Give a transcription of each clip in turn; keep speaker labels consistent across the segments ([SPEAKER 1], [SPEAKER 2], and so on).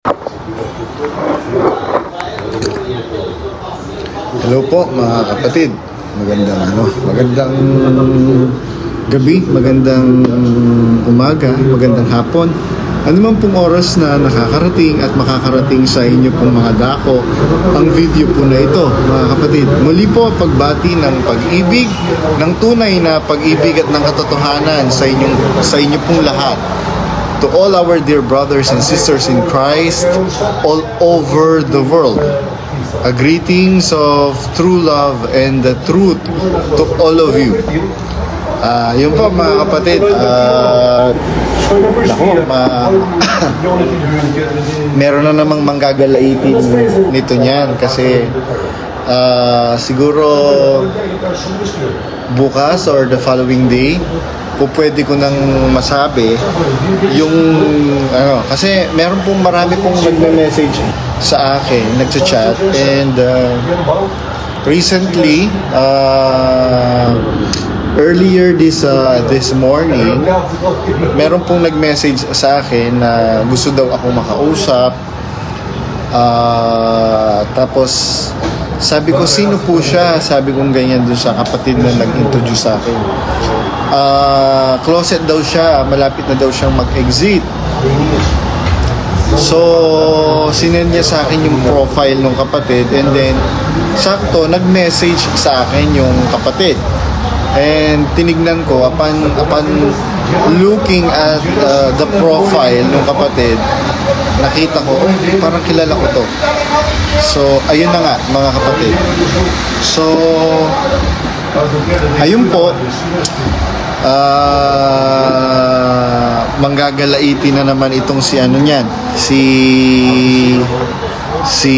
[SPEAKER 1] Hello po mga kapatid. Magandang gabi, magandang umaga, magandang hapon. Ano man pong oras na nakakarating at makakarating sa inyo pong mga dako ang video po na ito, mga kapatid. Muli po pagbati ng pag-ibig, ng tunay na pag-ibig at ng katotohanan sa inyo pong lahat. To all our dear brothers and sisters in Christ all over the world. A greetings of true love and the truth to all of you. Yun po mga kapatid. Meron na namang manggagalaitin nito niyan kasi siguro bukas or the following day kung pwede ko nang masabi yung kasi meron pong marami pong nagme-message sa akin, nagcha-chat, and recently earlier this morning meron pong nag-message sa akin na gusto daw ako makausap, tapos sabi ko sino po siya, sabi kong ganyan doon sa kapatid na nag-introduce sa akin. Closet daw siya, malapit na daw siyang mag-exit. So sinend niya sa akin yung profile ng kapatid, and then sakto nag-message sa akin yung kapatid, and tinignan ko upon looking at the profile ng kapatid, nakita ko parang kilala ko to. So ayun na nga mga kapatid. So ayun po, manggagalaiti na naman itong si si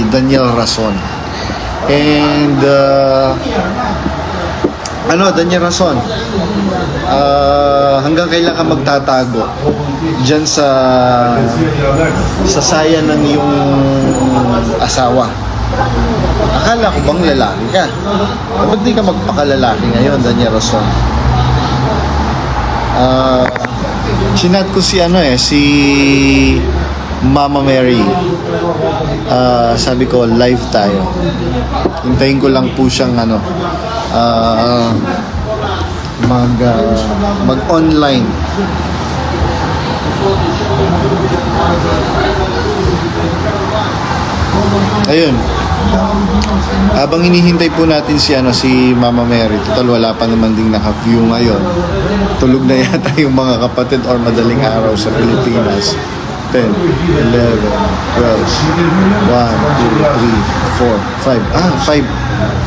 [SPEAKER 1] Daniel Rason. And Daniel Rason, hanggang kailan ka magtatago dyan sa saya ng iyong asawa? Akala ko bang lalaki ka? Ba't di ka magpakalalaki ngayon, Daniel Rason? Chinat ko si Mama Mary. Sabi ko live tayo. Hintayin ko lang po siyang mag-online. Ayun. Habang hinihintay po natin si Mama Mary, total wala pa naman ding naka-view ngayon. Tulog na yata yung mga kapatid or madaling araw sa Pilipinas. 10, 11, 12, 1, 2, 3, 4,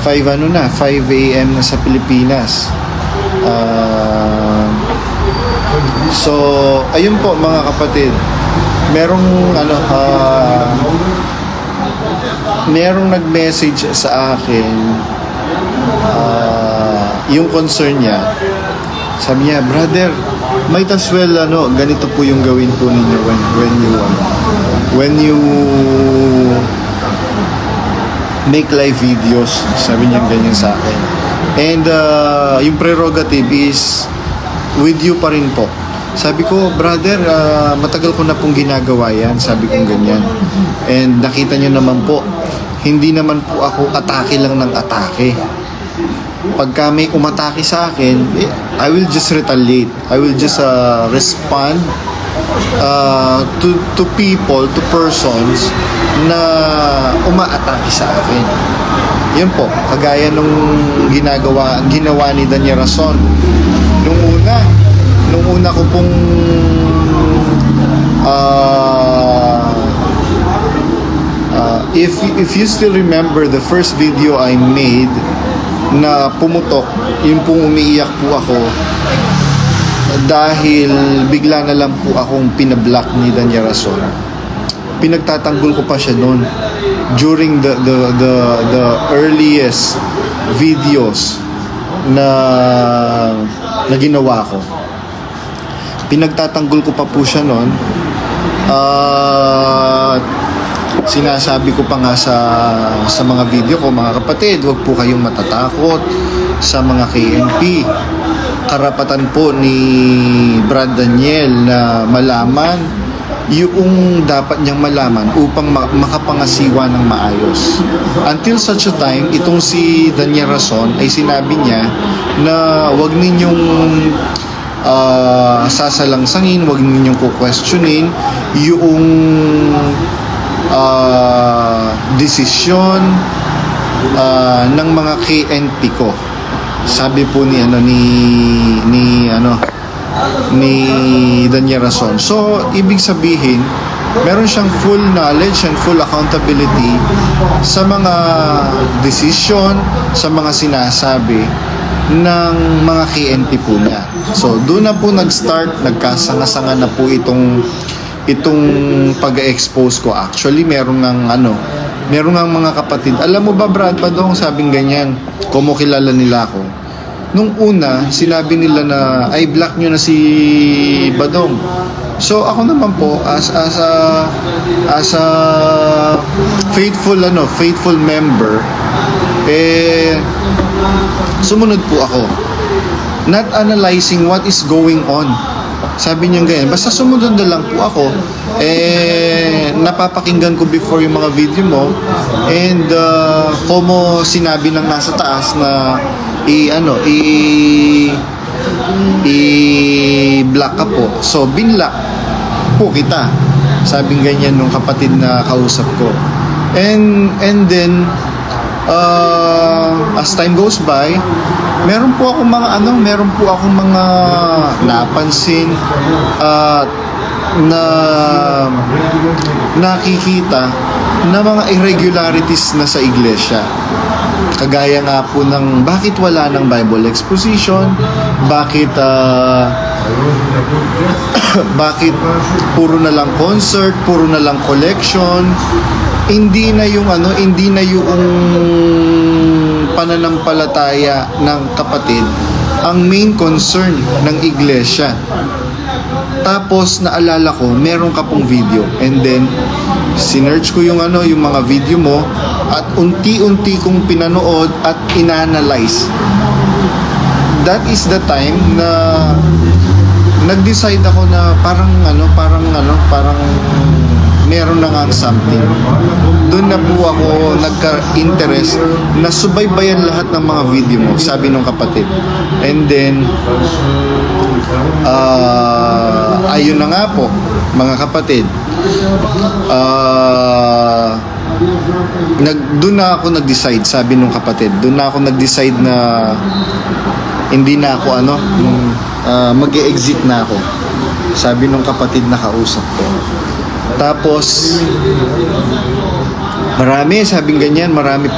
[SPEAKER 1] 5 5 a.m. na sa Pilipinas. So ayun po mga kapatid, merong nag-message sa akin, yung concern niya. Sabi niya, brother, might as well ganito po yung gawin po ninyo when you make live videos. Sabi niya ganyan sa akin. And yung prerogative is with you pa rin po. Sabi ko, brother, matagal ko na pong ginagawa yan. Sabi ko ganyan. And nakita nyo naman po, hindi naman po ako atake lang ng atake. Pagka may umatake sa akin, I will just retaliate. I will just respond to people, to persons na umaatake sa akin. Yun po, kagaya nung ginawa ni Daniel Rason. Nung una ko pong if you still remember the first video I made na pumutok, yung pong umiiyak po ako dahil bigla na lang po akong pinablock ni Daniel Rason. Pinagtatanggol ko pa siya noon during the earliest videos na ginawa ko. Pinagtatanggol ko pa po siya noon. Sinasabi ko pa nga sa mga video ko, mga kapatid, huwag po kayong matatakot sa mga KNP. Karapatan po ni Brad Daniel na malaman yung dapat niyang malaman upang makapangasiwa ng maayos. Until such a time, itong si Daniel Rason ay sinabi niya na wag ninyong sasalang-sangin, wag ninyong kukwestiyonin yung desisyon ng mga KNP ko. Sabi po ni Daniel Rason. So, ibig sabihin, meron siyang full knowledge and full accountability sa mga decision, sa mga sinasabi ng mga KNP po niya. So, doon na po nag-start, nagkasanga-sanga na po itong pag-expose ko. Actually, meron ngang mga kapatid. Alam mo ba, Brad Padong, sabing ganyan, kumukilala nila ako. Nung una, sinabi nila na ay block nyo na si Badong. So ako naman po as a faithful member, sumunod po ako. Not analyzing what is going on. Sabi niya ganyan, basta sumunod na lang po ako. Napapakinggan ko before yung mga video mo, and como sinabi ng nasa taas na i-block ka po. So, binlock po kita. Sabing ganyan nung kapatid na kausap ko. And then, as time goes by, meron po akong mga napansin na nakikita na mga irregularities na sa iglesia. Kagaya nga po ng bakit wala ng Bible exposition, bakit puro na lang concert, puro na lang collection, hindi na yung pananampalataya ng kapatid ang main concern ng iglesia. Tapos naalala ko, meron ka pong video, and then sinearch ko yung mga video mo at unti-unti kong pinanood at inanalyze. That is the time na nag-decide ako na parang meron na nga something. Doon na po ako nagka-interest na subaybayan lahat ng mga video mo, sabi nung kapatid. And then ayun na nga po, mga kapatid, doon na ako nag-decide, sabi nung kapatid, doon na ako nag-decide na hindi na ako mag-e-exit na ako, sabi nung kapatid na kausap ko. Tapos sabing ganyan, maraming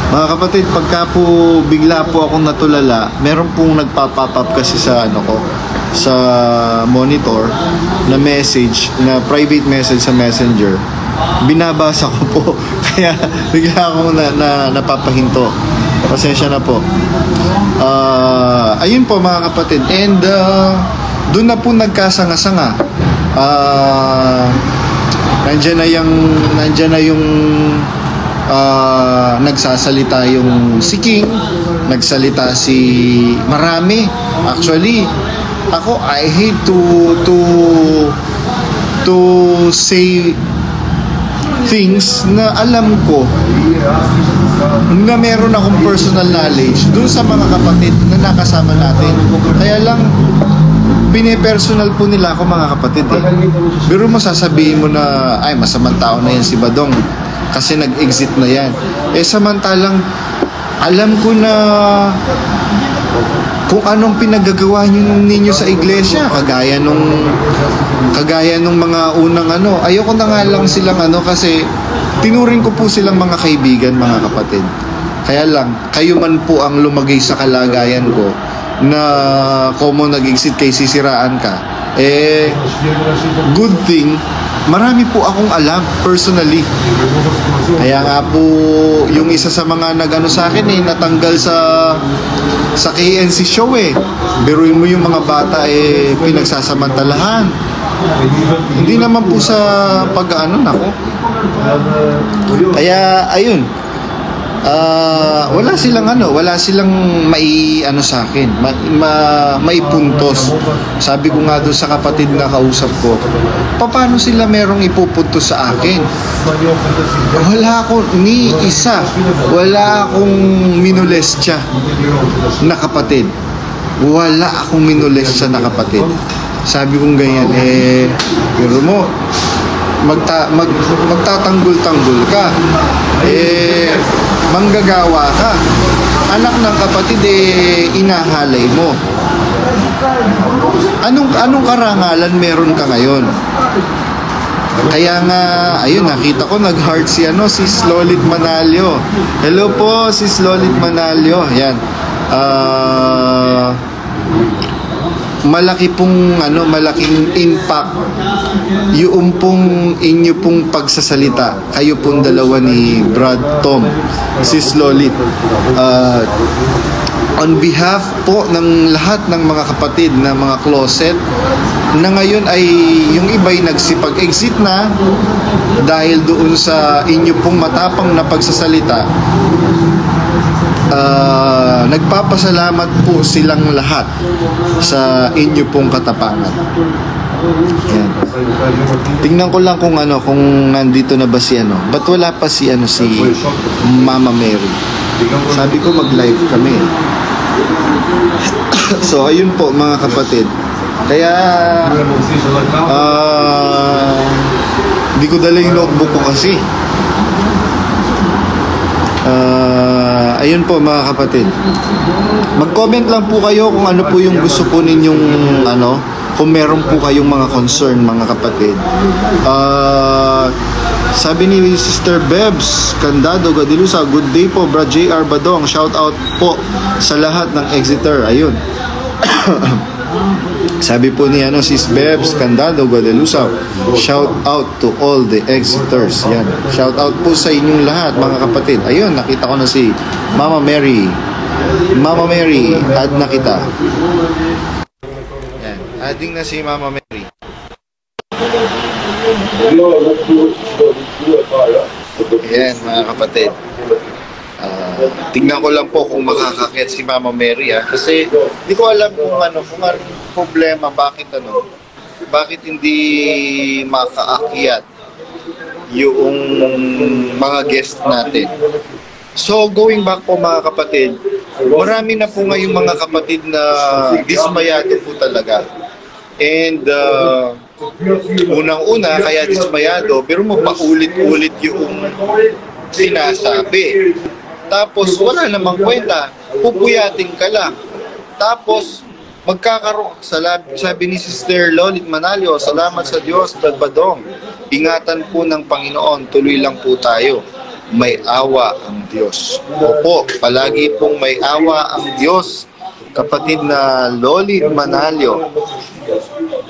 [SPEAKER 1] mga kapatid, pagka po bigla po akong natulala, meron pong nagpa-pop up kasi sa sa monitor na message, na private message sa Messenger. Binabasa ko po kaya bigla akong napapahinto. Pasensya na po. Ayun po mga kapatid, and doon na po nagkasanga-sanga. Nandiyan na yung nagsasalita yung si King, nagsalita si marami. Actually, ako, I hate to say things na alam ko na meron akong personal knowledge dun sa mga kapatid na nakasama natin. Kaya lang, pinipersonal po nila ako, mga kapatid eh. Pero mo sasabihin mo na ay masamang tao na yan si Badong kasi nag-exit na yan. Samantalang alam ko na kung anong pinagagawa ninyo sa iglesia, kagaya nung mga unang ayoko na nga lang silang kasi tinuring ko po silang mga kaibigan, mga kapatid. Kaya lang, kayo man po ang lumagay sa kalagayan ko na kung nag-exit kay sisiraan ka, good thing, marami po akong alam personally. Kaya nga po, yung isa sa mga sa akin natanggal sa KNC show Biruin mo yung mga bata pinagsasamantalahan. Hindi naman po sa pag-ano nako. Kaya ayun, wala silang sa akin, may puntos. Sabi ko nga doon sa kapatid na kausap ko, paano sila merong ipupuntos sa akin? Wala akong minolestya na kapatid. Wala akong minolestya na kapatid. Sabi kong ganyan, pero mo, magtatanggol-tanggol ka, manggagawa ka, anak ng kapatid, inahalay mo. Anong karangalan meron ka ngayon? Kaya nga, ayun, nakita ko nag-heart si Lolit Manalio. Hello po, Sis Lolit Manalio. Yan. Malaking impact yung inyo pong pagsasalita. Kayo pong dalawa ni Brad Tom, Sis Lolit. On behalf po ng lahat ng mga kapatid na mga closet na ngayon ay yung iba'y nagsipag-exit na dahil doon sa inyo pong matapang na pagsasalita, nagpapasalamat po silang lahat sa inyo pong katapangan. Yan. Tingnan ko lang kung nandito na ba si ba't wala pa si Mama Mary. Sabi ko mag-live kami. So ayun po mga kapatid. Kaya hindi ko dala yung notebook ko kasi. Ayun po mga kapatid. Mag-comment lang po kayo kung ano po yung gusto po ninyong kung meron po kayong mga concern mga kapatid. Sabi ni Sister Bebs Candado Gadilusa, good day po Brad JR Badong, shout out po sa lahat ng Exeter. Ayun. Sabi po ni Sis Bebs Candado Guadalusa, shout out to all the Exeters. Yan. Shout out po sa inyong lahat mga kapatid. Ayun, nakita ko na si Mama Mary. Mama Mary, add na kita. Yan, adding na si Mama Mary. Yan mga kapatid. Tingnan ko lang po kung makakakit si Mama Mary kasi hindi ko alam kung anong problema, bakit hindi makaakyat yung mga guest natin. So going back po mga kapatid, marami na po ngayong mga kapatid na dismayado po talaga. And unang-una kaya dismayado, pero mo paulit-ulit yung sinasabi. Tapos wala namang kwenta, pupuyatin ka lang. Tapos magkakaroon, sabi ni Sister Lolit Manalio, salamat sa Diyos, Brad Badong. Ingatan po ng Panginoon, tuloy lang po tayo. May awa ang Diyos. Opo, palagi pong may awa ang Diyos. Kapatid na Lolit Manalio.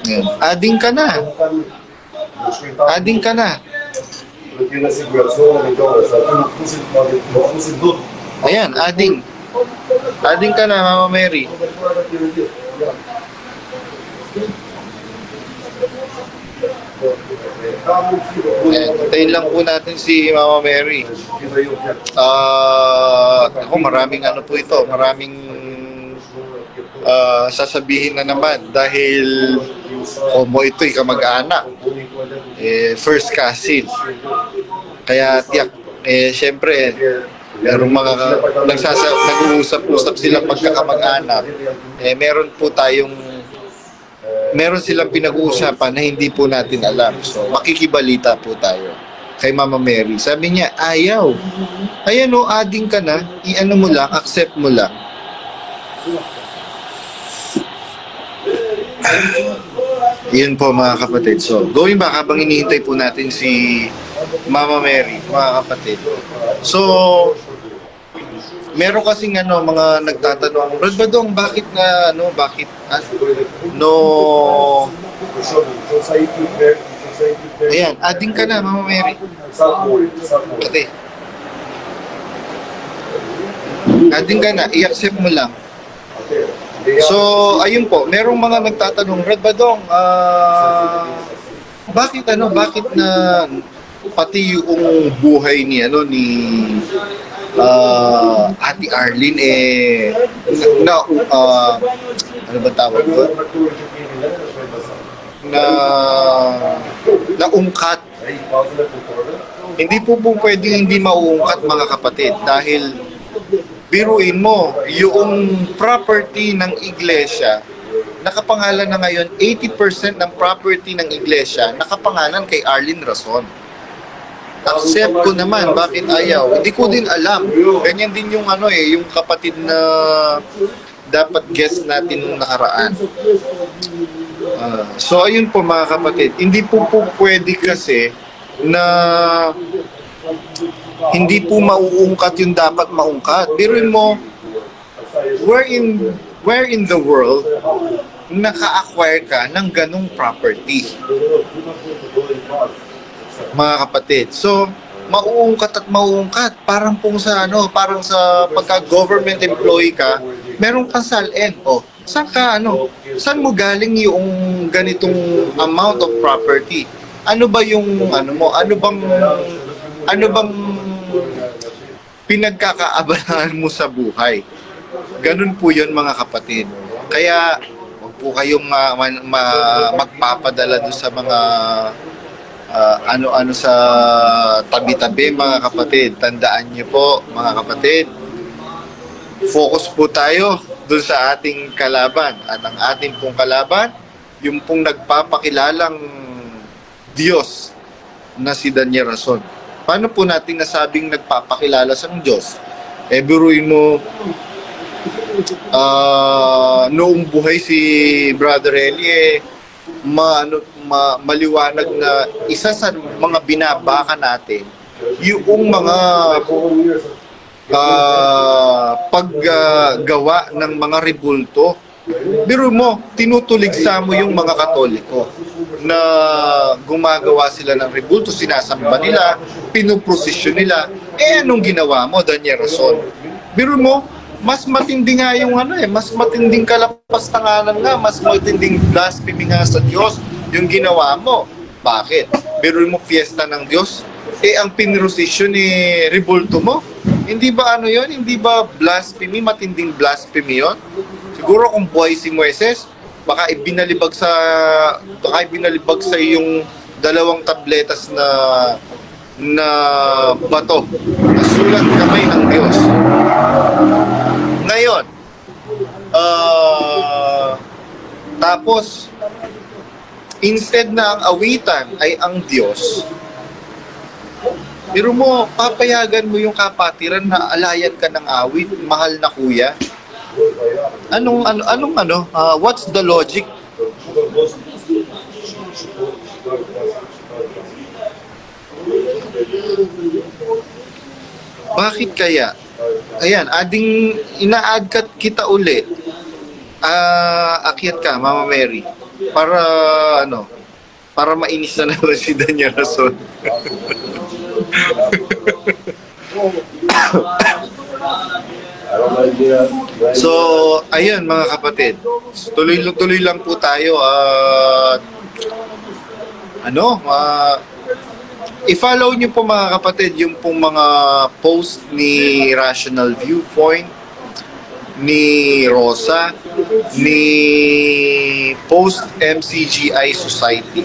[SPEAKER 1] Yan. Ading ka na. Ading ka na. Ayan, ading. Ading ka na, Mama Mary. Ayan, tayin lang po natin si Mama Mary. Maraming po ito. Maraming sasabihin na naman dahil homo ito'y kamag-anak. First cousin. Kaya tiyak, syempre, merong mga nag-uusap-usap silang magkakamag-anak. Meron silang pinag-uusapan na hindi po natin alam. So, makikibalita po tayo kay Mama Mary. Sabi niya, ayaw. Ayan ading ka na, mo lang, accept mo lang. Yan po mga kapatid. So, going back habang hinihintay po natin si Mama Mary, mga kapatid. So, meron kasing mga nagtatanong, Brad Badong, bakit ayan, adding ka na, Mama Mary. Ate. Adding ka na, i-accept mo lang. So, ayun po, merong mga nagtatanong, Brad Badong, bakit na pati yung buhay ni Ate Arlene ano ba tawag ko? Naungkat. Hindi po pwedeng hindi mauungkat, mga kapatid, dahil biruin mo, yung property ng iglesia, nakapangalan na ngayon, 80% ng property ng iglesia, nakapangalan kay Arlene Rason. Accept ko naman, bakit ayaw? Hindi ko din alam. Ganyan din yung yung kapatid na dapat guest natin nung nakaraan. So ayun po, mga kapatid, hindi po pwede kasi na hindi po mauungkat yung dapat maungkat. Biruin mo, where in the world naka-acquire ka ng ganong property, mga kapatid? So mauungkat at mauungkat, parang pong sa parang sa pagka-government employee ka, meron kang salin. Saan mo galing yung ganitong amount of property? Ano ba yung ano bang pinagkakaabalahan mo sa buhay? Ganun po 'yon, mga kapatid. Kaya huwag po kayong magpapadala doon sa mga ano-ano sa tabi-tabi, mga kapatid. Tandaan niyo po, mga kapatid, focus po tayo doon sa ating kalaban. At ang ating pong kalaban, yung pong nagpapakilalang Diyos na si Daniel Rason. Paano po natin nasabing nagpapakilala sa Diyos? Biruin mo, noong buhay si Brother Eli, maliwanag na isa sa mga binabaka natin yung mga paggawa ng mga rebulto. Biro mo, tinutuligsa mo yung mga Katoliko na gumagawa sila ng rebulto, sinasamba nila, pinuprosesyon nila. Anong ginawa mo, Daniel Rason? Biro mo, mas matindi nga yung mas matinding kalapastanganan nga, mas matinding blasphemy nga sa Diyos yung ginawa mo. Bakit? Biro mo, fiesta ng Diyos? Ang pinrosesyon rebulto mo? Hindi ba yun? Hindi ba blasphemy? Matinding blasphemy yun? Siguro kung buhay si Moises, baka ibinalibag sa yung 2 tabletas na bato na sulat kamay ng Diyos. Ngayon, tapos instead na ang awitan ay ang Diyos, pero mo, papayagan mo yung kapatiran na alayan ka ng awit, mahal na kuya. What's the logic? Bakit kaya? Ayan, ina-add kita uli. Akyat ka, Mama Mary. Para mainis na naman si Daniel Rason. So, ayun, mga kapatid. Tuloy lang po tayo. I-follow nyo po, mga kapatid, yung pong mga post ni Rational Viewpoint, ni Rosa, ni Post MCGI Society,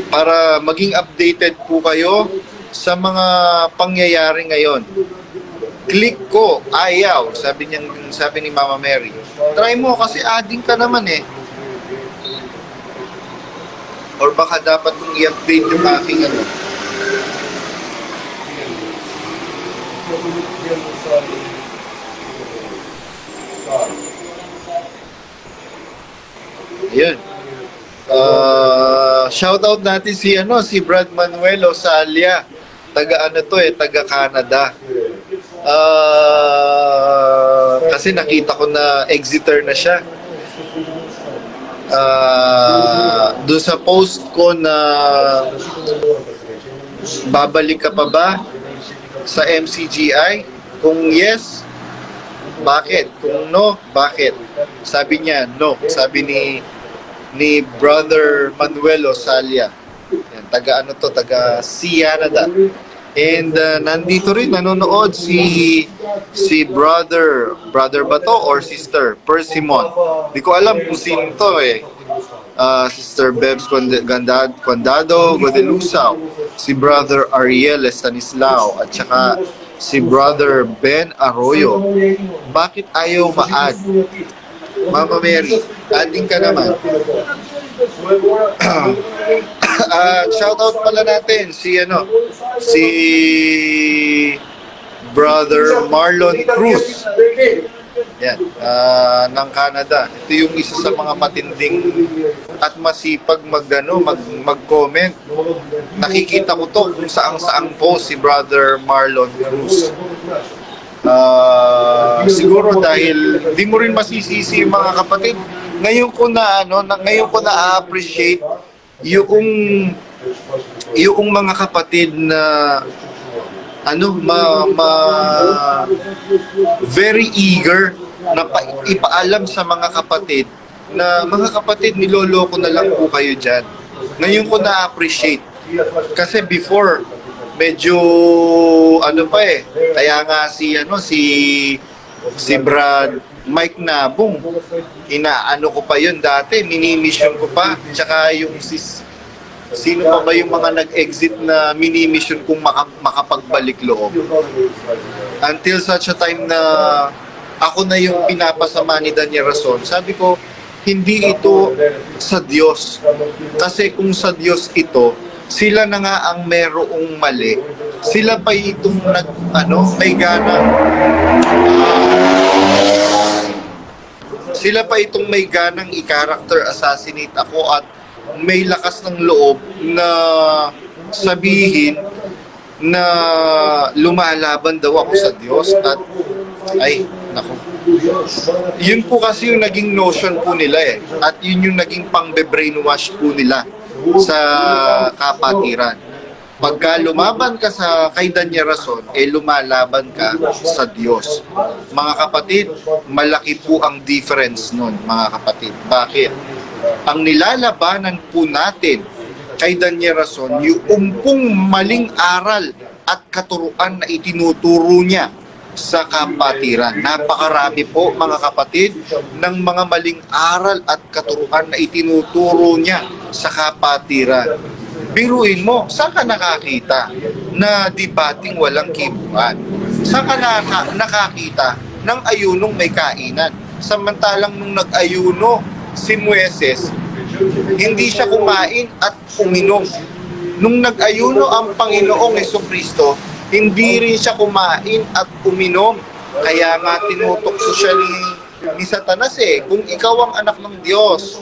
[SPEAKER 1] para maging updated po kayo sa mga pangyayari ngayon. Click ko, ayaw, sabi ni Mama Mary. Try mo kasi adding ka naman Or baka dapat kong i-update yung aking Ayun. Shoutout natin si Brad Manuel Osalia. Taga Canada. Kasi nakita ko na Exeter na siya. Doon sa post ko na babalik ka pa ba sa MCGI? Kung yes, bakit? Kung no, bakit? Sabi niya, no. Sabi ni Brother Manuel Osalia. Yan, taga Canada.
[SPEAKER 2] And nandito rin nanonood si brother ba to or sister Persimon. Di ko alam kung sino to eh. Sister Bebs Condado Godelusao, si brother Ariel Estanislao, at saka si brother Ben Arroyo. Bakit ayaw ma-add? Mama Mary, adding ka naman. Shoutout pala natin si Brother Marlon Cruz. Yan, ng Canada. Ito yung isa sa mga matinding at masipag mag-comment. Nakikita ko to kung saang-saang post si Brother Marlon Cruz. Siguro dahil di mo rin masisisi mga kapatid. Ngayon ko na appreciate yung mga kapatid na very eager na ipaalam sa mga kapatid na mga kapatid, niloloko na lang po kayo dyan. Ngayon ko na-appreciate. Kasi before, medyo kaya nga si Brad Mike Nabong, inaano ko pa yun dati, mini-mission ko pa. Tsaka yung sino pa ba yung mga nag-exit na mini-mission kung makapagbalik loob. Until such a time na ako na yung pinapasama ni Daniel Rason, sabi ko, hindi ito sa Diyos. Kasi kung sa Diyos ito, sila na nga ang merong mali. Sila pa itong may ganang i-character assassinate ako at may lakas ng loob na sabihin na lumalaban daw ako sa Diyos at yun po kasi yung naging notion po nila eh, at yun yung naging pang-brainwash po nila sa kapatiran. Pagka lumaban ka kay Daniel Rason, lumalaban ka sa Diyos. Mga kapatid, malaki po ang difference nun, mga kapatid. Bakit? Ang nilalabanan po natin kay Daniel Rason, yung pong maling aral at katuruan na itinuturo niya sa kapatiran. Napakarami po, mga kapatid, ng mga maling aral at katuruan na itinuturo niya sa kapatiran. Biruin mo, saan ka nakakita na debating walang kibuan? Saan ka nakakita ng ayunong may kainan? Samantalang nung nag-ayuno si Moises, hindi siya kumain at uminom. Nung nag-ayuno ang Panginoong Jesucristo, hindi rin siya kumain at uminom. Kaya nga tinutokso siya ni Satanas kung ikaw ang anak ng Diyos,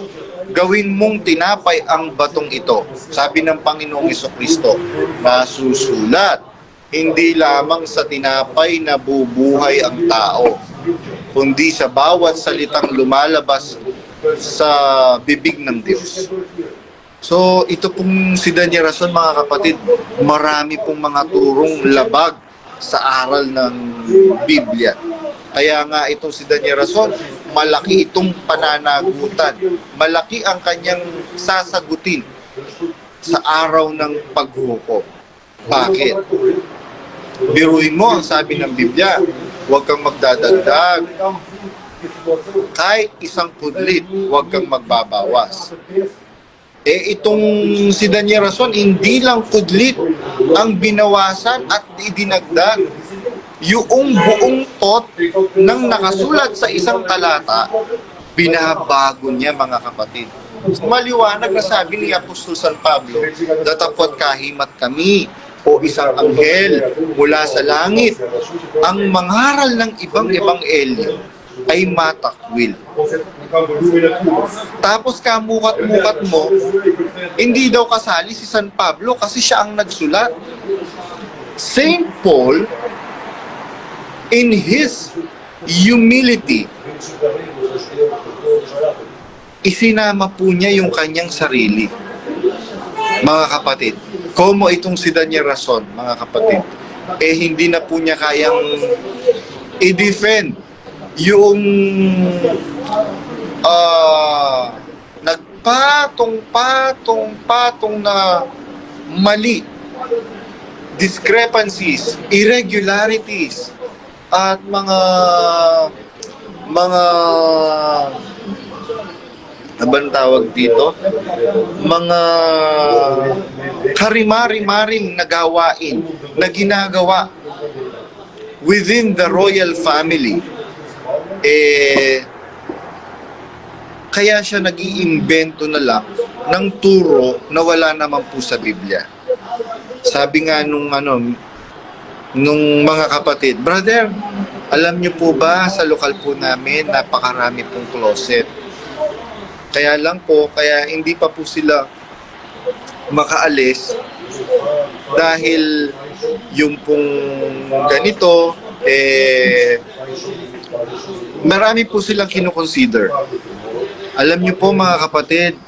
[SPEAKER 2] gawin mong tinapay ang batong ito. Sabi ng Panginoong Jesucristo, nasusulat, hindi lamang sa tinapay na bubuhay ang tao, kundi sa bawat salitang lumalabas sa bibig ng Diyos. So, ito pong si Daniel Rason, mga kapatid, marami pong mga turong labag sa aral ng Biblia. Kaya nga itong si Daniel Rason, malaki itong pananagutan. Malaki ang kanyang sasagutin sa araw ng paghukom. Bakit? Biruin mo, ang sabi ng Biblia, huwag kang magdadagdag. Kahit isang pudlit, huwag kang magbabawas. Itong si Daniel Rason, hindi lang kudlit ang binawasan at idinagdag. Yung buong tot ng nakasulat sa isang talata, binabago niya, mga kapatid. Maliwanag na sabi ni Apostol San Pablo, datapwat kahimat kami o isang anghel mula sa langit, ang mangaral ng ibang ebanghelyo ay matakwil. Tapos kamukat-mukat mo, hindi daw kasali si San Pablo kasi siya ang nagsulat. Saint Paul, in his humility, isinama po niya yung kanyang sarili. Mga kapatid, como itong si Daniel Rason, mga kapatid, hindi na po niya kayang i-defend yung nagpatong-patong na mali discrepancies, irregularities, at mga abang tawag dito, mga karimari-maring nagawain na ginagawa within the royal family, kaya siya nag-iimbento na lang ng turo na wala naman po sa Biblia. Sabi nga nung mga kapatid, brother, alam niyo po ba sa lokal po namin napakarami pong closet. Kaya lang po, kaya hindi pa po sila makaalis dahil yung pong ganito, marami po silang kinoconsider. Alam niyo po mga kapatid,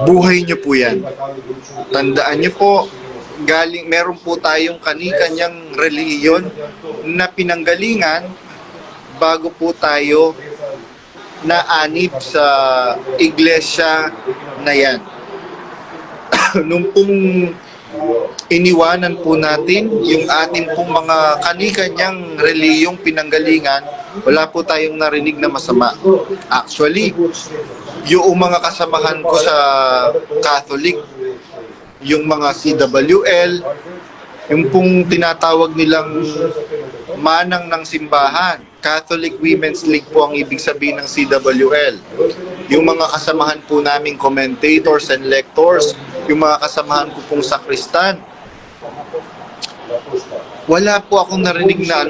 [SPEAKER 2] buhay niyo po yan. Tandaan niyo po, meron po tayong kani-kanyang relihiyon na pinanggalingan bago po tayo naanib sa iglesia na yan. Nung pong iniwanan po natin yung ating pong mga kani-kanyang reliyong pinanggalingan, wala po tayong narinig na masama. Actually, yung mga kasamahan ko sa Catholic, yung mga CWL, yung pong tinatawag nilang manang ng simbahan, Catholic Women's League po ang ibig sabihin ng CWL. Yung mga kasamahan po naming commentators and lectors, yung mga kasamahan ko pong sakristan, wala po akong narinig na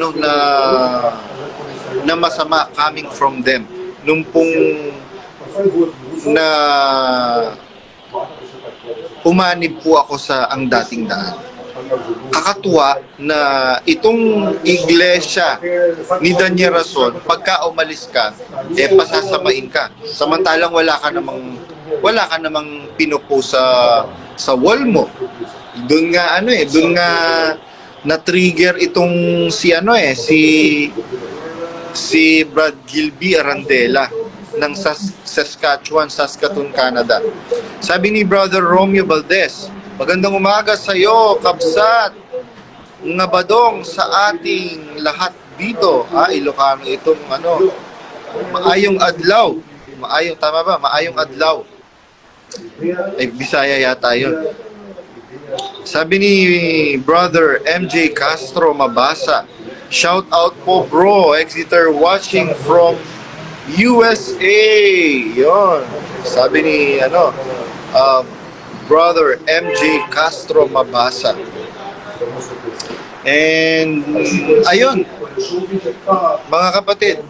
[SPEAKER 2] na masama coming from them. Nung pong na umanib po ako sa ang dating daan. Kakatuwa na itong iglesia ni Daniel Rason, pagka umalis ka, pasasamain ka. Samantalang wala ka namang pinupost sa wall mo. Doon nga doon nga na-trigger itong si Brad Gilby Arandela ng Saskatoon, Canada. Sabi ni Brother Romeo Valdez, magandang umaga sa iyo, Kabsat, nga badong sa ating lahat dito. Ilocano itong maayong adlaw. Tama ba? Maayong adlaw. Bisaya yata yun. Sabi ni Brother MJ Castro Mabasa, shout out po bro, Exeter watching from USA. Yon. Sabi ni Brother MJ Castro Mabasa. And ayun, mga kapatid,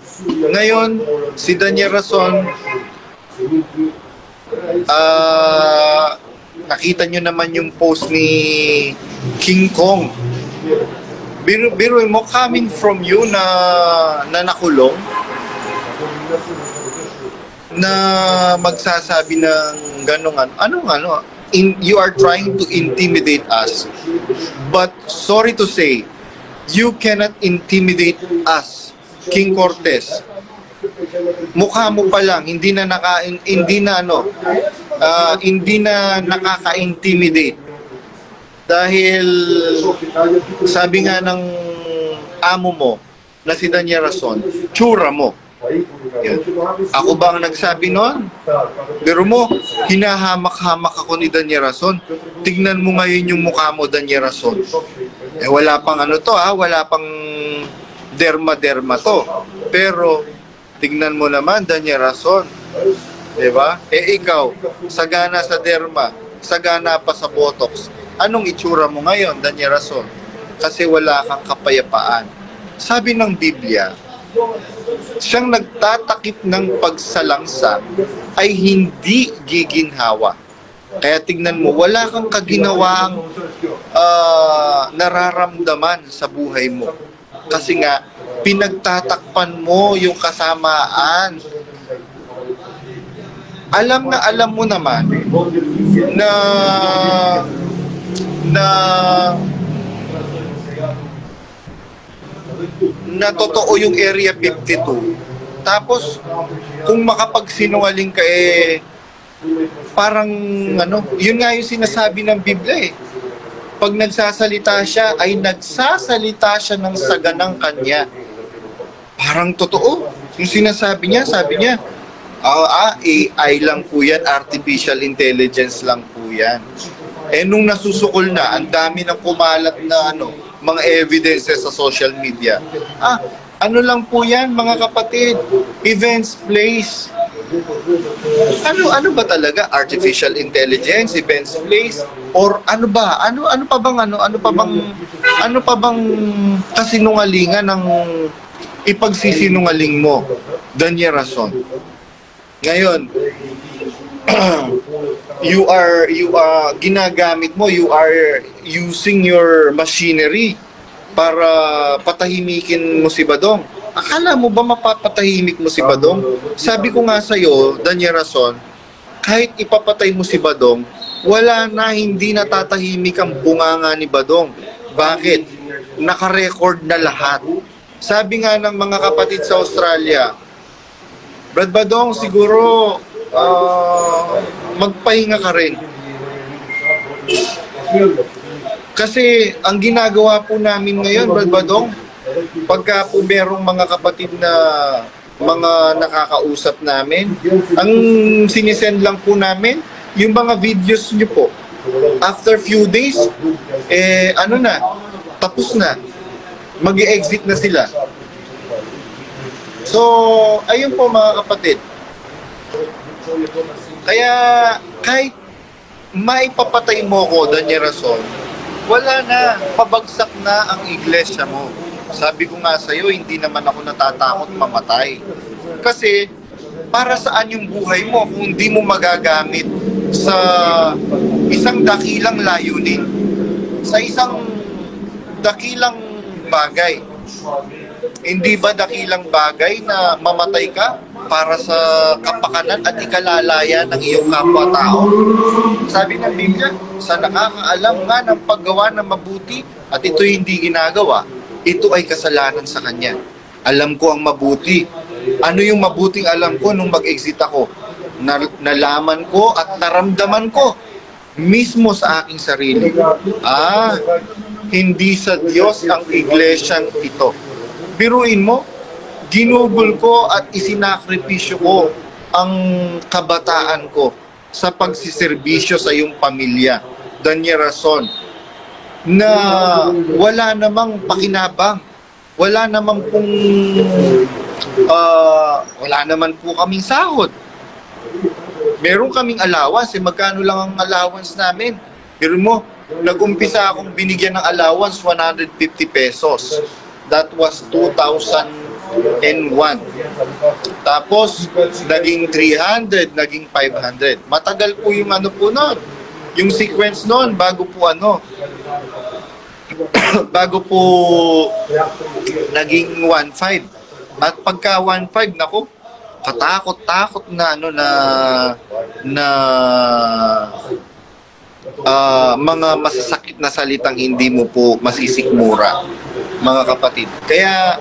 [SPEAKER 2] ngayon si Daniel Rason, nakita nyo naman yung post ni King Kong. Biruin mo, coming from you na nakulong, na magsasabi ng you are trying to intimidate us. But sorry to say, you cannot intimidate us, King Cortez. Mukha mo pa lang, hindi na nakaka-intimidate. Dahil sabi nga ng amo mo na si Daniel Rason, tsura mo. Yan. Ako ba ang nagsabi noon? Pero mo, hinahamak-hamak ako ni Daniel Rason. Tignan mo ngayon yung mukha mo, Daniel Rason. Wala pang wala pang derma-derma to. Pero, tignan mo naman, Daniel Rason. Diba? Ikaw, sagana sa derma, sagana pa sa botox. Anong itsura mo ngayon, Daniel Rason? Kasi wala kang kapayapaan. Sabi ng Biblia, siyang nagtatakip ng pagsalangsa ay hindi giginhawa. Kaya tignan mo, wala kang kaginawang nararamdaman sa buhay mo. Kasi nga, pinagtatakpan mo yung kasamaan. Alam mo naman na totoo yung Area 52. Tapos, kung makapagsinungaling ka parang yun nga yung sinasabi ng Biblia pag nagsasalita siya, ay nagsasalita siya ng saganang kanya. Parang totoo. Yung sinasabi niya, sabi niya, AI lang po yan, artificial intelligence lang po yan. Eh nung nasusukol na, ang dami ng kumalat na mga evidences sa social media. Ano lang po yan mga kapatid, events place. Ano ba talaga? Artificial intelligence, events place, or ano ba? Ano pa bang kasinungalingan ng ipagsisinungaling mo? Daniel Rason. Ngayon, you are ginagamit mo, you are using your machinery para patahimikin mo si Badong. Akala mo ba mapapatahimik mo si Badong? Sabi ko nga sa'yo, Daniel Rason, kahit ipapatay mo si Badong, wala na, hindi natatahimik ang bunganga ni Badong. Bakit? Naka-record na lahat. Sabi nga ng mga kapatid sa Australia, Brad Badong, siguro magpahinga ka rin. Kasi ang ginagawa po namin ngayon, Brad Badong, pagka po merong mga kapatid na mga nakakausap namin, ang sinisend lang po namin, yung mga videos nyo po. After few days, tapos na. Mag-i-exit na sila. So, ayun po mga kapatid. Kaya, kahit maipapatay mo ko, Daniel Rason, wala na, pabagsak na ang iglesia mo. Sabi ko nga sa'yo, hindi naman ako natatakot mamatay. Kasi, para saan yung buhay mo kung hindi mo magagamit sa isang dakilang layunin, sa isang dakilang bagay? Hindi ba dakilang bagay na mamatay ka para sa kapakanan at ikalalaya ng iyong kapwa-tao? Sabi ng Biblia, sa nakakaalam nga ng paggawa ng mabuti at ito hindi ginagawa, ito ay kasalanan sa kanya. Alam ko ang mabuti. Ano yung mabuting alam ko nung mag-exit ako? Nalaman ko at naramdaman ko mismo sa aking sarili. Hindi sa Diyos ang iglesyang ito. Biruin mo, ginugol ko at isinakripisyo ko ang kabataan ko sa pagsiservisyo sa iyong pamilya. Daniel Rason, na wala namang pakinabang, wala naman po kaming sahod. Meron kaming allowance, magkano lang ang allowance namin? Pero mo, nag-umpisa akong binigyan ng allowance 150 pesos. That was 2001. Tapos, naging 300, naging 500. Matagal po yung nun. Yung sequence nun, bago po naging 1.5. At pagka 1.5, naku, katakot-takot na mga masasakit na salitang hindi mo po masisikmura, mga kapatid. Kaya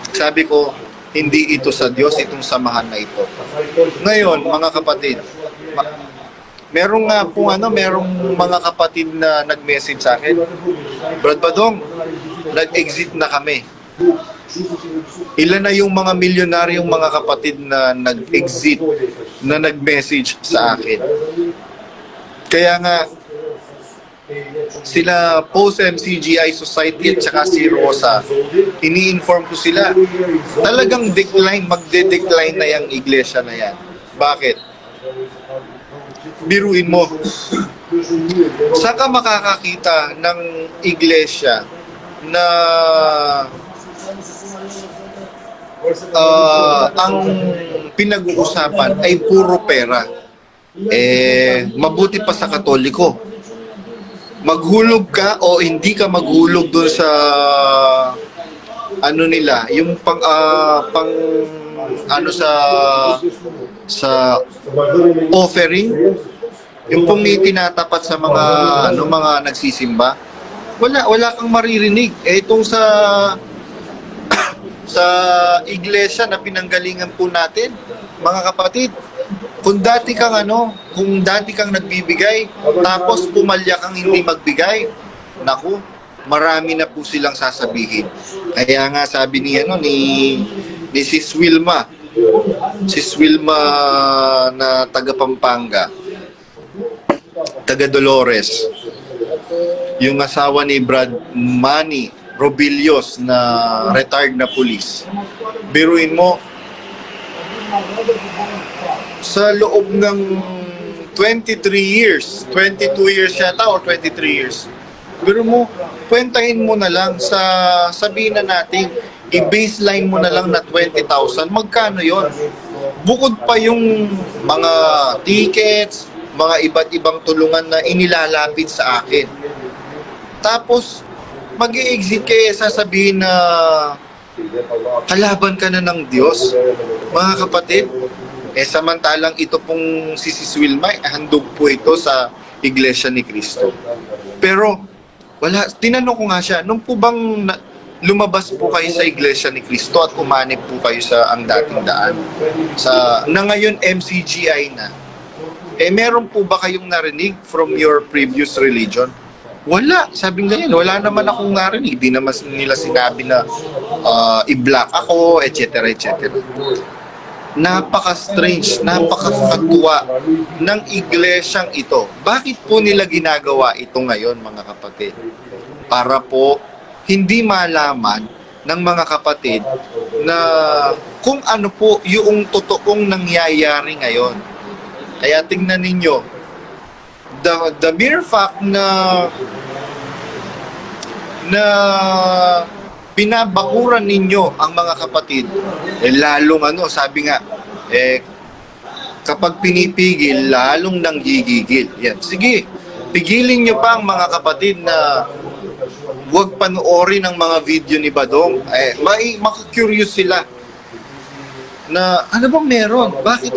[SPEAKER 2] sabi ko, hindi ito sa Diyos, itong samahan na ito. Ngayon, mga kapatid, merong mga kapatid na nag-message sa akin, Brad Badong, nag-exit na kami. Ilan na yung mga milyonaryong mga kapatid na nag-exit, na nag-message sa akin. Kaya nga, sila Post MCGI Society at saka si Rosa, ini-inform ko sila, talagang magde-decline na yung iglesia na yan. Bakit? Biruin mo, saan ka makakakita ng iglesia na ang pinag-uusapan ay puro pera? Mabuti pa sa Katoliko. Maghulog ka o hindi ka maghulog doon sa nila, yung sa offering, yung pong itinatapat sa mga nagsisimba, wala kang maririnig. Itong sa iglesia na pinanggalingan po natin, mga kapatid, kung dati kang nagbibigay, tapos pumalya kang hindi magbigay, naku, marami na po silang sasabihin. Kaya nga sabi ni Sis Wilma, na taga Pampanga, taga Dolores, yung asawa ni Brad Manny Robillos na retired na police. Biruin mo, sa loob ng 22 years yata o 23 years. Pero mo, kwentahin mo na lang sabihin na natin, i-baseline mo na lang na 20,000. Magkano yon? Bukod pa yung mga tickets, mga iba't ibang tulungan na inilalapit sa akin. Tapos, mag-i-exit kayo, sasabihin na kalaban ka na ng Diyos. Mga kapatid, samantalang ito pong si Sis Wilma, handog po ito sa Iglesia ni Cristo. Pero, tinanong ko nga siya, nung po bang lumabas po kayo sa Iglesia ni Cristo at umanib po kayo sa ang dating daan, na ngayon MCGI na, meron po ba kayong narinig from your previous religion? Wala. Sabi nga yan, wala naman akong narinig. Di naman nila sinabi na i-block ako, etc. etc. Napaka-strange, napaka-katuwa ng iglesyang ito. Bakit po nila ginagawa ito ngayon, mga kapatid? Para po hindi malaman ng mga kapatid na kung ano po yung totoong nangyayari ngayon. Kaya tingnan ninyo, the mere fact na binabakuran ninyo ang mga kapatid, lalong sabi nga, kapag pinipigil, lalong nanggigigil. Yan. Sige, pigilin nyo pa ang mga kapatid na huwag panoorin ang mga video ni Badong. Maka-curious sila na ano bang meron? Bakit?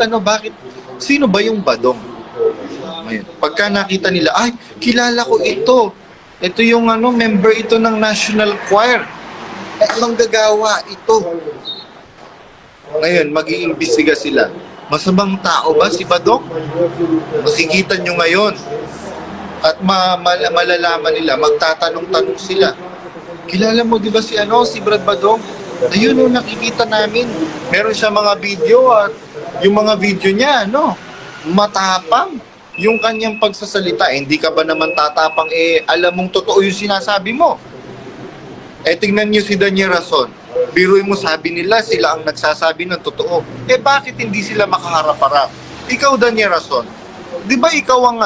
[SPEAKER 2] Sino ba yung Badong? Ngayon, pagka nakita nila, ay, kilala ko ito. Ito yung member ito ng National Choir. Manggagawa ito. Ngayon, mag-iimbestiga sila. Masamang tao ba si Badong? Makikita nyo ngayon. At malalaman nila, magtatanong-tanong sila. Kilala mo di ba si Brad Badong? Ayun, nakikita namin. Meron siya mga video at yung mga video niya, matapang. Yung kanyang pagsasalita, hindi ka ba naman tatapang, alam mong totoo yung sinasabi mo. Tingnan niyo si Daniel Rason. Biruin mo, sabi nila, sila ang nagsasabi ng totoo. Bakit hindi sila makaharap-harap? Ikaw, Daniel Rason, di ba ikaw ang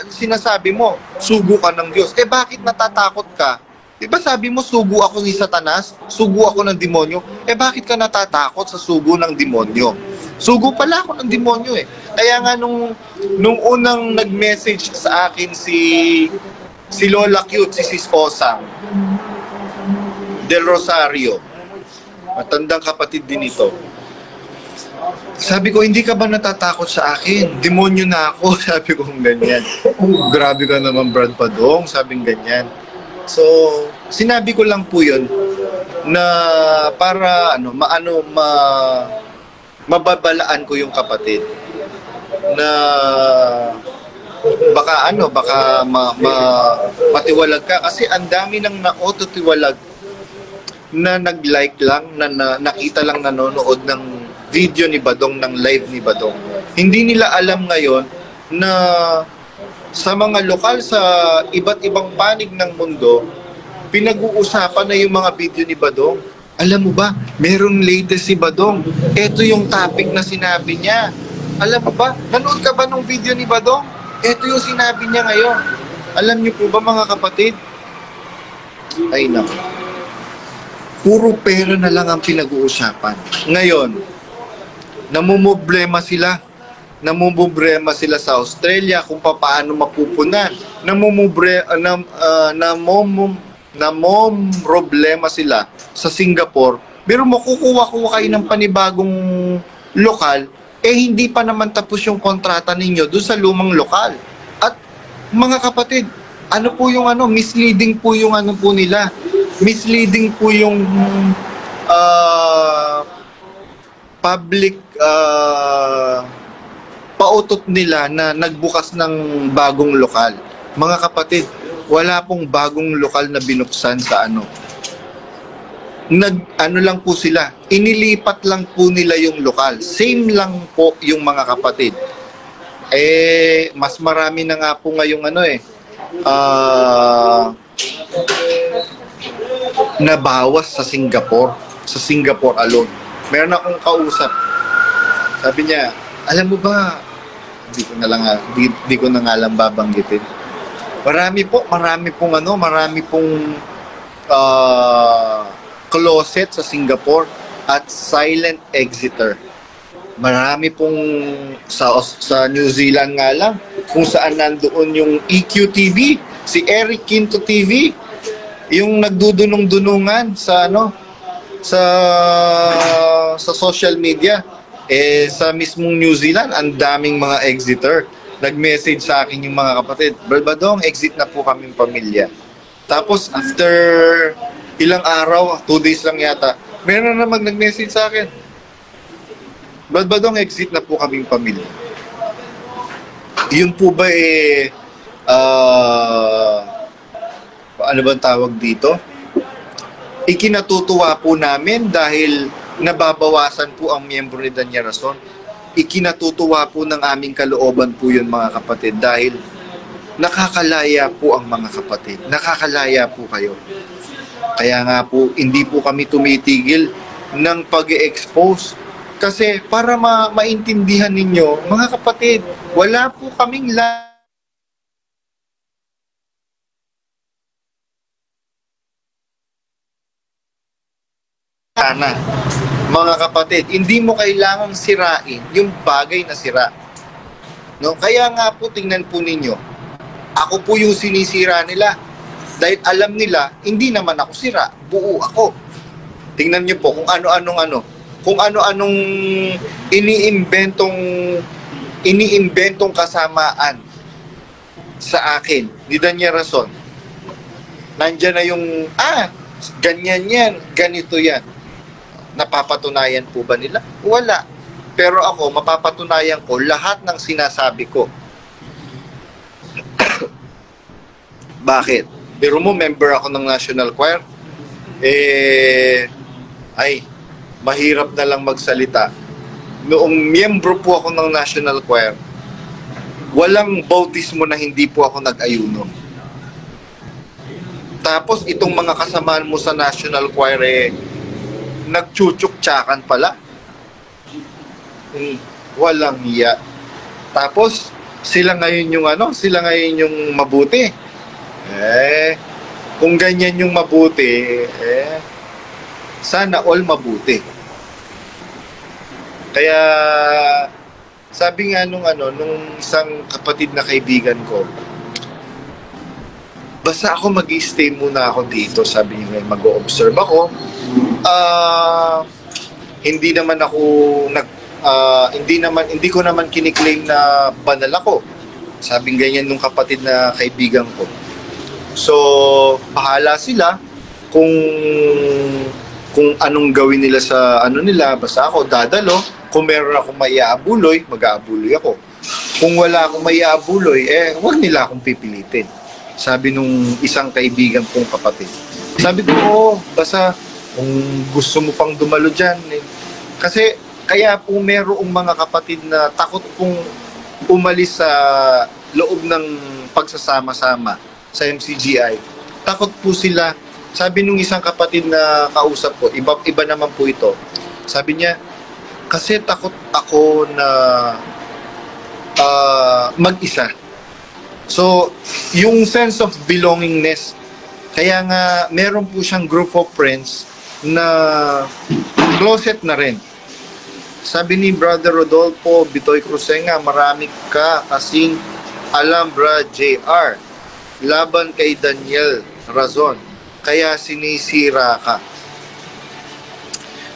[SPEAKER 2] sinasabi mo, sugo ka ng Diyos? Bakit natatakot ka? Di ba sabi mo, sugo ako ni Satanas? Sugo ako ng demonyo? Bakit ka natatakot sa sugo ng demonyo? Sugo pala ako ng demonyo Kaya nga nung unang nag-message sa akin si Lola Cute, si Sis Osang Del Rosario, matandang kapatid din ito. Sabi ko, hindi ka ba natatakot sa akin? Demonyo na ako. Sabi ko ganyan. Grabe ka naman, Brad Padong. Sabing ganyan. So, sinabi ko lang po yun na para mababalaan ko yung kapatid na baka matiwalag ka kasi ang dami nang na-autotiwalag na nag-like lang, na nakita lang nanonood ng video ni Badong, ng live ni Badong. Hindi nila alam ngayon na sa mga lokal sa iba't ibang panig ng mundo, pinag-uusapan na yung mga video ni Badong. Alam mo ba, merong latest si Badong. Ito yung topic na sinabi niya. Alam mo ba, nanood ka ba ng video ni Badong? Ito yung sinabi niya ngayon. Alam niyo po ba, mga kapatid? Ay naku. Puro pera na lang ang pinag-uusapan. Ngayon, namumblema sila. Namumblema sila sa Australia kung paano mapupunan. Namumblema sila sa Singapore. Pero makukuha kayo ng panibagong lokal, hindi pa naman tapos yung kontrata ninyo doon sa lumang lokal. At mga kapatid, misleading po yung po nila. Misleading po yung public pautot nila na nagbukas ng bagong lokal. Mga kapatid, wala pong bagong lokal na binuksan sa ano. Ano lang po sila, inilipat lang po nila yung lokal. Same lang po yung mga kapatid. Mas marami na nga po ngayong nabawas sa Singapore alone. Meron akong kausap. Sabi niya, alam mo ba, di ko na nga lang babanggitin. Marami pong closet sa Singapore at silent exiter. Marami pong sa New Zealand nga lang kung saan nandoon yung EQ TV, si Eric Quinto TV, yung nagdudunong-dunungan sa sa social media. Sa mismong New Zealand, ang daming mga exiter. Nag-message sa akin yung mga kapatid, Brad Badong, exit na po kaming pamilya. Tapos after ilang araw, 2 days lang yata, meron na naman nag-message sa akin, Brad Badong, exit na po kaming pamilya. Yun po ba ano bang tawag dito? Ikinatutuwa po namin dahil nababawasan po ang miyembro ni Danya Rason. Ikinatutuwa po ng aming kalooban po yun, mga kapatid, dahil nakakalaya po ang mga kapatid. Nakakalaya po kayo. Kaya nga po, hindi po kami tumitigil ng pag-expose. Kasi para maintindihan ninyo, mga kapatid, wala po kaming sana. Mga kapatid, hindi mo kailangang sirain yung bagay na sira. No? Kaya nga po, tingnan po ninyo, ako po yung sinisira nila. Dahil alam nila, hindi naman ako sira, buo ako. Tingnan nyo po kung ano-anong iniimbentong kasamaan sa akin, ni Danya Rason. Nandyan na yung, ganyan yan, ganito yan. Napapatunayan po ba nila? Wala. Pero ako, mapapatunayan ko lahat ng sinasabi ko. Bakit? Pero mo, member ako ng National Choir. Mahirap na lang magsalita. Noong miyembro po ako ng National Choir, walang bautismo na hindi po ako nag-ayuno. Tapos itong mga kasamaan mo sa National Choir, nagchuchuk-tsakan pala. Walang hiya. Tapos sila ngayon yung mabuti. Kung ganyan yung mabuti, sana all mabuti. Kaya sabi nga nung isang kapatid na kaibigan ko, basta ako mag-i-stay muna ako dito, sabi niya, mag-o-observe ako. Hindi ko naman kiniklaim na banal ako. Sabing ganyan nung kapatid na kaibigan ko. So, bahala sila kung anong gawin nila sa nila. Basta ako dadalo. Kung meron akong maiaabuloy, mag-aabuloy ako. Kung wala akong maiaabuloy, huwag nila akong pipilitin. Sabi nung isang kaibigan kong kapatid. Sabi ko, basta kung gusto mo pang dumalo dyan. Kasi kaya po merong mga kapatid na takot pong umalis sa loob ng pagsasama-sama sa MCGI. Takot po sila. Sabi nung isang kapatid na kausap ko, iba naman po ito. Sabi niya, kasi takot ako na mag-isa. So, yung sense of belongingness, kaya nga meron po siyang group of friends na closet na rin. Sabi ni Brother Rodolfo Bitoy Cruzenga, marami ka kasing alam, Brad JR, laban kay Daniel Razon, kaya sinisira ka.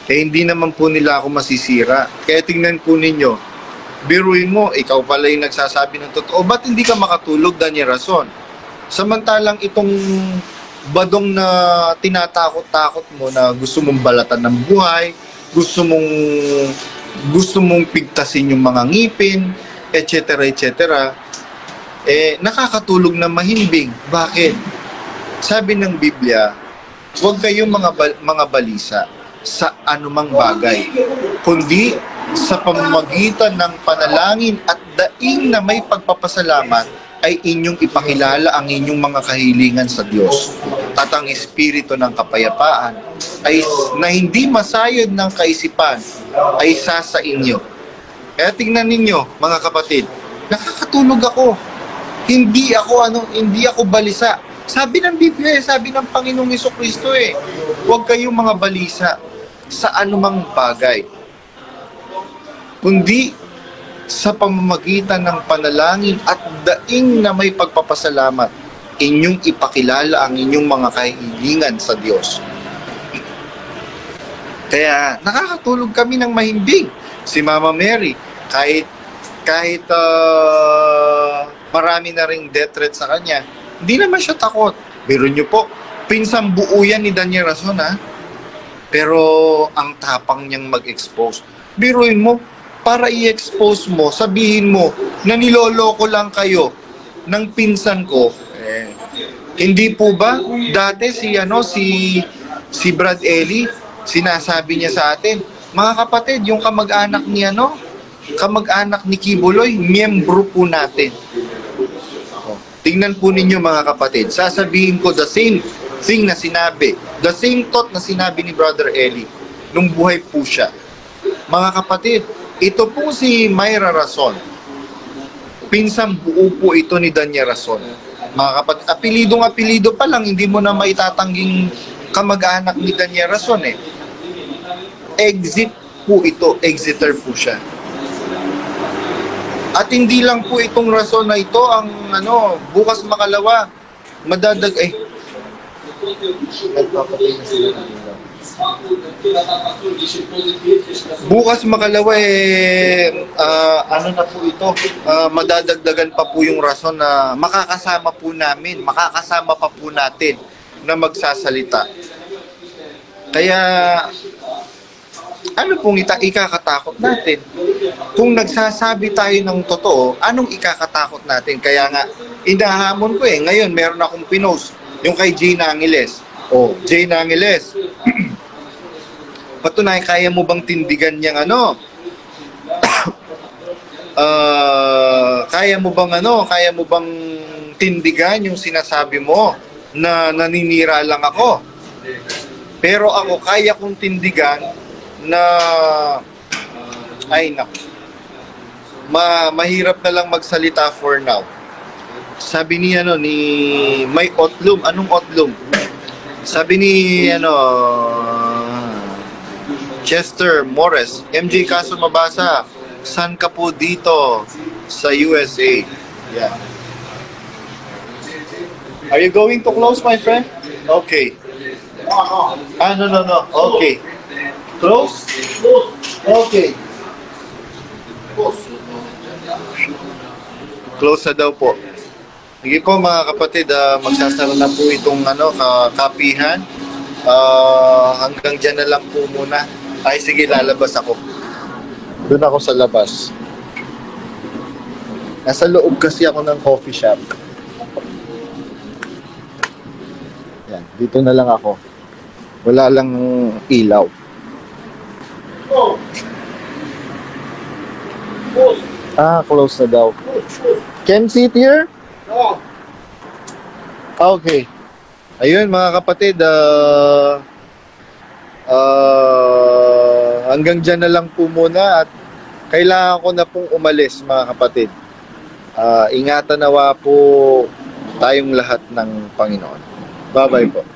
[SPEAKER 2] Hindi naman po nila ako masisira. Kaya tingnan po ninyo, biruin mo, ikaw pala yung nagsasabi ng totoo, ba't hindi ka makatulog, Daniel Razon? Samantalang itong badong na tinatakot-takot mo na gusto mong balatan ng buhay, gusto mong pigtasin yung mga ngipin, etc. etc. nakakatulog na mahimbing. Bakit? Sabi ng Biblia, huwag kayong mga balisa sa anumang bagay, kundi sa pamamagitan ng panalangin at daing na may pagpapasalamat ay inyong ipakilala ang inyong mga kahilingan sa Diyos. At ang Espiritu ng kapayapaan ay na hindi masayod ng kaisipan ay sa inyo. Kaya tingnan ninyo, mga kapatid, nakakatulog ako. Hindi ako balisa. Sabi ng Biblia, sabi ng Panginoong Jesucristo huwag kayong mga balisa sa anumang bagay, kundi sa pamamagitan ng panalangin at daing na may pagpapasalamat, inyong ipakilala ang inyong mga kahilingan sa Diyos. Kaya nakakatulog kami ng mahimbing. Si Mama Mary, kahit marami na ring death threat sa kanya, hindi naman siya takot. Biro nyo po, pinsang buo yan ni Daniel Rason, pero ang tapang niyang mag-expose. Biruin mo, para i-expose mo, sabihin mo na niloloko lang kayo ng pinsan ko. Hindi po ba dati si Brad Ellie, sinasabi niya sa atin, mga kapatid, yung kamag-anak ni Kibuloy, miyembro po natin. Tingnan po ninyo, mga kapatid, sasabihin ko the same thing na sinabi, the same thought na sinabi ni Brother Ellie nung buhay po siya. Mga kapatid, ito po si Myra Rason. Pinsang buo po ito ni Daniel Rason. Mga kapatid, apelido pa lang, hindi mo na maitatanging kamag-anak ni Daniel Rason Exit po ito, exiter po siya. At hindi lang po itong Rason na ito ang bukas makalawa, nagpapatay na sila ng ilaw. Bukas makalawa na po ito, madadagdagan pa po yung Rason na makakasama pa po natin na magsasalita. Kaya ano pong ikakatakot natin? Kung nagsasabi tayo ng totoo, anong ikakatakot natin? Kaya nga, inahamon ko ngayon meron akong pinost, yung kay Jane Angeles. Jane Angeles, patunay, kaya mo bang tindigan niyang kaya mo bang tindigan yung sinasabi mo na naninira lang ako? Pero ako kaya kong tindigan na mahirap na lang magsalita for now. Sabi ni may Otlum, anong Otlum? Sabi ni Chester Morris, MJ Kaso Mabasa, saan ka po dito sa USA? Yeah. Are you going to close, my friend? Okay. No. Okay. Close? Okay. Close na daw po. Sige po, mga kapatid, magsasara na po itong kapihan. Hanggang dyan na lang po muna. Ay, sige, lalabas ako. Doon ako sa labas. Nasa loob kasi ako ng coffee shop. Yan, dito na lang ako. Wala lang ilaw. Close na daw. Can sit here? Okay. Ayun, mga kapatid, hanggang dyan na lang po muna at kailangan ko na pong umalis, mga kapatid. Ingatan nawa po tayong lahat ng Panginoon. Bye-bye po.